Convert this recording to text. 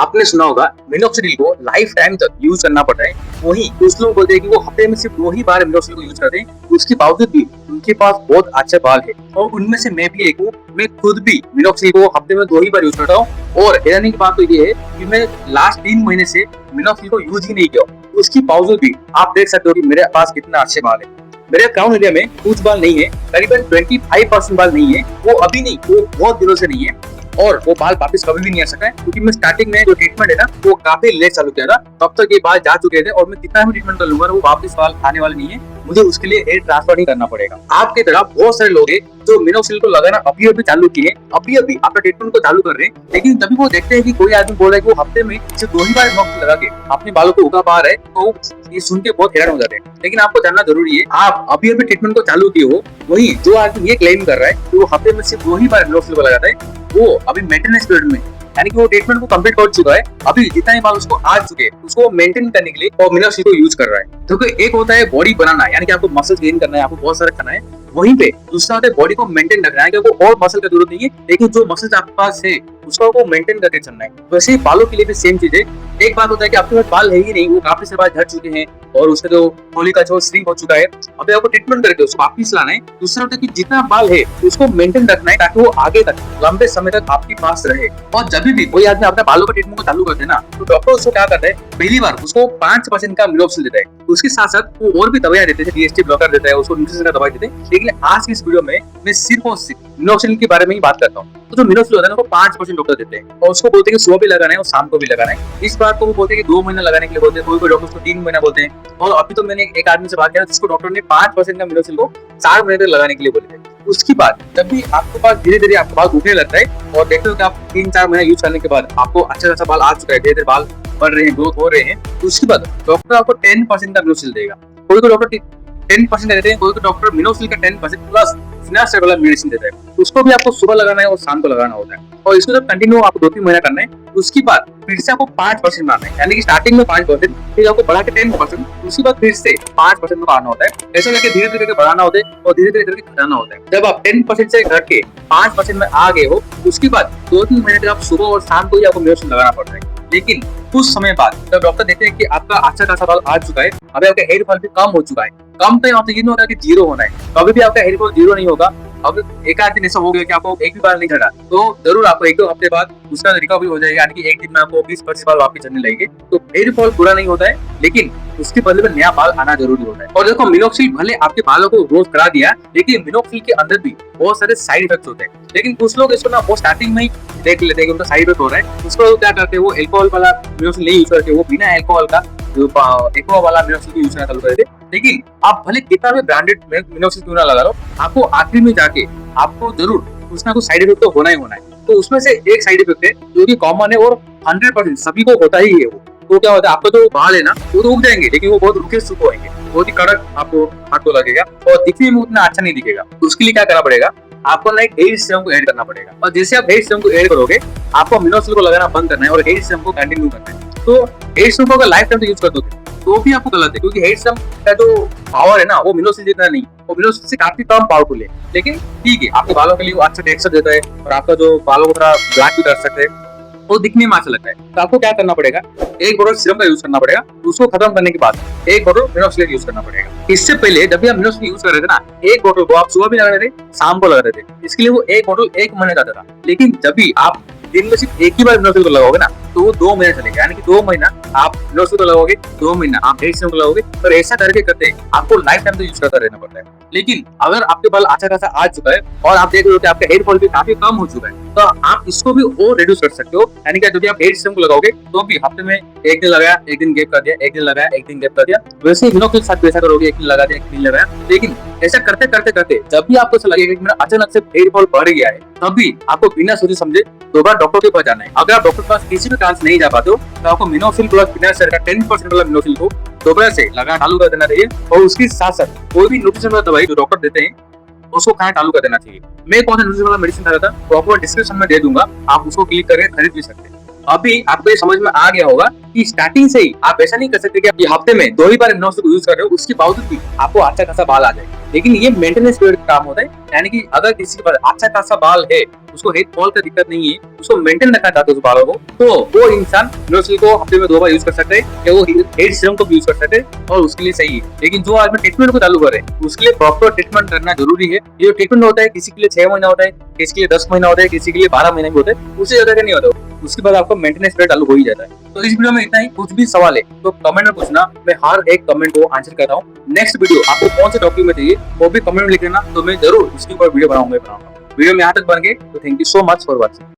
आपने सुना होगा मिनोक्सिडिल को लाइफ टाइम तक यूज करना पड़ता है। वही कुछ लोग बोलते हैं कि वो हफ्ते में सिर्फ 2 ही बार मिनोक्सिडिल को यूज करते हैं, उसके बावजूद भी उनके पास बहुत अच्छे बाल है। और उनमें से मैं भी एक हूँ। मैं खुद भी मिनोक्सिडिल को हफ्ते में 2 ही बार यूज करता हूँ। और हैरानी की बात तो ये है कि मैं लास्ट 3 महीने से मिनोक्सिडिल को यूज ही नहीं किया, उसके बावजूद भी आप देख सकते हो कि मेरे पास कितना अच्छे बाल है। मेरे क्राउन एरिया में कुछ बाल नहीं है, करीबन 25% बाल नहीं है। वो अभी नहीं, वो बहुत दिनों से नहीं है और वो बाल वापस कभी भी नहीं आ सकता है, क्योंकि मैं स्टार्टिंग में जो ट्रीटमेंट है ना वो काफी लेट चालू किया था। तब तक ये बाल जा चुके थे और मैं कितना भी ट्रीटमेंट कर लूंगा वो वापस बाल आने वाले नहीं है। मुझे उसके लिए हेयर ट्रांसफर नहीं करना पड़ेगा। आपकी तरह बहुत सारे लोग हैं जो मिनोक्सिडिल को लगाना अभी अभी चालू किए, अभी अभी अपना ट्रीटमेंट को चालू कर रहे हैं, लेकिन तभी वो देखते हैं कि कोई आदमी बोल रहा है कि वो हफ्ते में सिर्फ 2 ही बार मिनोक्सिडिल लगा के अपने बालों को उगा पा रहे हैं, तो ये सुन के बहुत हैरान हो जाते हैं। लेकिन आपको जानना जरूरी है, आप अभी अभी ट्रीटमेंट को चालू किए हो, वही जो आदमी ये क्लेम कर रहा है कि वो हफ्ते में सिर्फ 2 ही बार मिनोक्सिडिल को लगाता है, वो अभी मेंटेनेंस पीरियड में, यानी कि वो ट्रीटमेंट को कंप्लीट कर चुका है। अभी जितना ही बाल उसको आ चुके हैं उसको मेंटेन करने के लिए वो मिनोक्सिडिल को यूज कर रहा है। क्योंकि एक होता है बॉडी बनाना, यानी कि आपको मसल गेन करना है, आपको बहुत सारा खाना है, वहीं पे दूसरा होता है बॉडी को मेंटेन रखना है, क्योंकि और मसल की जरूरत नहीं है, लेकिन जो मसल आपके पास है उसको आपको मेंटेन करके चलना है। वैसे ही बालों के लिए भी सेम चीज है। एक बात होता है कि आपके पास बाल है ही नहीं, वो काफी से बाल झड़ चुके हैं और उसका जो खोली का जो श्रिंक हो चुका है, अभी आपको ट्रीटमेंट करके उसको वापिस लाना है। दूसरा होता है कि जितना बाल है उसको मेंटेन रखना है ताकि वो आगे तक लंबे समय तक आपके पास रहे। और जब भी कोई आदमी अपने बालों का ट्रीटमेंट को चालू करते हैं ना, तो डॉक्टर उसको क्या करता है, पहली बार उसको 5% का मिनोक्सिडिल देता है, उसके साथ साथ वो और भी दवाइयां देते हैं, डीएसटी ब्लॉकर देता है, उसको न्यूट्रिशन का दवाई देते हैं। लेकिन आज की इस वीडियो में मैं सिर्फ और सिर्फ मिनोक्सिडिल के बारे में ही बात करता हूँ। तो जो मिनोक्सिडिल होता है ना वो 5% डॉक्टर देते हैं और उसको बोलते हैं कि सुबह भी लगाना है और शाम को भी लगाना है। इस बात को वो बोलते हैं कि 2 महीना लगाने के लिए बोलते हैं, कोई डॉक्टर उसको 3 महीना बोलते हैं। और अभी तो मैंने एक आदमी से बात किया जिसको डॉक्टर ने 5% का मिनोक्सिडिल को 4 महीने तक लगाने के लिए बोले थे। उसके बाद जब भी आपके पास धीरे धीरे आपका बाल उठने लगता है और देखते हो कि आप 3-4 महीना यूज करने के बाद आपको अच्छा खासा बाल आ चुका है, धीरे धीरे बाल बढ़ रहे हैं, ग्रोथ हो रहे हैं, तो उसके बाद डॉक्टर आपको 10% का मिनोक्सिडिल देगा। कोई को डॉक्टर 10% देते हैं, कोई को डॉक्टर मिनोक्सिडिल का 10% प्लस फिनास्टेरॉल वाला मेडिसिन देता है। उसको भी आपको सुबह लगाना है और शाम को लगाना होता है। और इसको जब कंटिन्यू आपको 2-3 महीना करना है, उसके बाद फिर से आपको 5% मारना है, यानी कि स्टार्टिंग में 5%, फिर आपको बढ़ा के 10%, उसके बाद फिर से 5% में आना होता है। ऐसे करके धीरे धीरे करके बढ़ाना होता है और धीरे धीरे करके घटाना होता है। जब आप 10% से घट के 5% में आ गए हो, उसके बाद 2-3 महीने तक आप सुबह और शाम को ही आपको मिनोक्सिडिल लगाना पड़ता है। लेकिन कुछ समय बाद जब डॉक्टर देखते हैं कि आपका अच्छा खासा बाल आ चुका है, अभी आपका हेयर फॉल भी कम हो चुका है, कम तो मतलब ये नहीं होता कि 0 होना है, कभी भी आपका हेयर फॉल 0 नहीं होगा। अब एक आध दिन ऐसा हो गया कि आपको एक भी बाल नहीं झड़ा, तो जरूर आपको 1-2 हफ्ते बाद उसका रिकवरी हो जाएगा, यानी कि एक दिन में आपको 20% बाल वापस झड़ने लगेंगे। तो हेयर फॉल बुरा नहीं होता है, लेकिन उसके बदले में नया बाल आना जरूरी होता है। और देखो, मिनोक्सिडिल भले आपके बालों को ग्रोथ करा दिया, लेकिन मिनोक्सिडिल के अंदर भी बहुत सारे साइड इफेक्ट्स होते हैं। लेकिन कुछ लोग इसको ना बहुत स्टार्टिंग में ही देख लेते हैं कि उनका साइड इफेक्ट हो रहा है, उसको क्या करते हैं, वो अल्कोहल वाला मिनोक्सिडिल नहीं यूज करके वो बिना अल्कोहल का एक्वा वाला मिनोक्सिडिल यूज करना चालू कर देते। लेकिन आप भले कितना भी ब्रांडेड मिनोक्सिडिल क्यों ना लगा लो, आपको आखिरी में जाके आपको जरूर कुछ ना कुछ साइड इफेक्ट तो होना ही होना है। तो उसमें से एक साइड इफेक्ट है जो कि कॉमन है और 100% सभी को होता ही है। वो क्या होता है, आपका जो बाल है ना वो तो उग जाएंगे, लेकिन वो बहुत रुके सूखे होंगे, बहुत ही कड़क आपको हाथ को लगेगा और दिखने में उतना अच्छा नहीं दिखेगा। तो उसके लिए क्या करना पड़ेगा, आपको ना एक हेयर सीरम को ऐड करना पड़ेगा। और जैसे आप हेयर सीरम को ऐड करोगे, आपको मिनोक्सिडिल को लगाना बंद करना है और हेयर सीरम को कंटिन्यू करना है। तो हेयर सीरम को अगर लाइफ टाइम यूज कर दोगे तो भी आपको गलत है, क्योंकि हेयर सीरम का जो पावर है ना वो मिनोक्सिडिल जितना नहीं, वो मिनोक्सिडिल से काफी कम पावरफुल है। लेकिन ठीक है, आपके बालों के लिए वो अच्छा टेक्सचर देता है और आपका जो बालों को थोड़ा ब्लैक भी कर सकते हैं, वो दिखने में अच्छा लगता है। तो आपको क्या करना पड़ेगा, एक बोतल सीरम का यूज करना पड़ेगा, उसको खत्म करने के बाद एक बोतल मिनोक्सिडिल यूज करना पड़ेगा। इससे पहले जब भी आप मिनोक्सिडिल यूज कर रहे थे ना, एक बोतल को आप सुबह भी लगा रहे थे, शाम को लगा रहे थे, इसके लिए वो एक बोतल 1 महीने जाता था। लेकिन जब भी आप दिन में सिर्फ एक ही बार मिनोक्सिडिल को लगाओगे ना, तो वो 2 महीने चलेगा, यानी कि 2 महीना आप मिनोक्सिडिल को लगाओगे, 2 महीना आप हेयर सीरम को लगाओगे। और ऐसा करके करते आपको लाइफ टाइम तो यूज करता रहना पड़ता है। लेकिन अगर आपके बाल अच्छा खासा आ चुका है और आप देख रहे हो कि आपका हेयर फॉल भी काफी कम हो चुका है, तो आप इसको भी और रिड्यूस कर सकते हो। यानी कि जब आप हेयर सीरम को लगाओगे तो भी हफ्ते में एक दिन लगाया, एक दिन गैप कर दिया, एक दिन लगाया, एक दिन गैप कर दिया, वैसे ही मिनोक्सिडिल के साथ वैसा करोगे, एक दिन लगा दिया, एक दिन लगाया। लेकिन ऐसा करते करते करते जब भी आपको ऐसा लगेगा कि मेरा अचानक से हेयर फॉल बढ़ गया है, तभी आपको बिना सोचे समझे दोबारा डॉक्टर के पास जाना है। अगर आप डॉक्टर के पास किसी भी कारण से नहीं जा पाते हो, तो आपको मिनोक्सिडिल प्लस फिनास्टेरॉल का 10% वाला मिनोक्सिडिल को दोबारा से लगाना चालू कर देना चाहिए। और उसके साथ साथ कोई भी न्यूट्रिशन वाला दवाई जो डॉक्टर देते हैं उसको खाना चालू कर देना चाहिए। मैं कौन सा न्यूट्रिशन वाला मेडिसिन खा रहा था वो आपको डिस्क्रिप्शन में दे दूंगा, आप उसको क्लिक करके खरीद भी सकते हैं। अभी आपको ये समझ में आ गया होगा कि स्टार्टिंग से ही आप ऐसा नहीं कर सकते कि आप हफ्ते में 2 ही बार मिनोक्सिडिल यूज कर रहे हो, उसके बावजूद भी आपको अच्छा खासा बाल आ जाए। लेकिन ये मेंटेनेंस पीरियड का काम होता है, यानी कि अगर किसी के पास अच्छा खासा बाल है, उसको हेयर फॉल का दिक्कत नहीं है, उसको मेंटेन रखना चाहते हो उस बालों को, तो वो इंसान मिनोक्सिल को हफ्ते में 2 बार यूज कर सकते हैं, या वो हेयर सीरम को भी यूज कर सकते हैं और उसके लिए सही है। लेकिन जो आदमी ट्रीटमेंट को चालू करे उसके लिए प्रॉपर ट्रीटमेंट करना जरूरी है। ये जो ट्रीटमेंट होता है किसी के लिए 6 महीना होता है, किसी के लिए 10 महीना होता है, किसी के लिए 12 महीना भी होता है, उससे ज्यादा का नहीं होता। उसके बाद आपका मेंटेनेंस पीरियड चालू हो ही जाता है। तो इस वीडियो में इतना ही। कुछ भी सवाल है तो कमेंट में पूछना, मैं हर एक कमेंट को आंसर कर रहा हूँ। नेक्स्ट वीडियो आपको कौन से टॉपिक में चाहिए वो भी कमेंट में लिख देना, तो मैं जरूर इसके ऊपर वीडियो बनाऊंगा। वीडियो में यहाँ तक बन गए तो thank you so much for watching.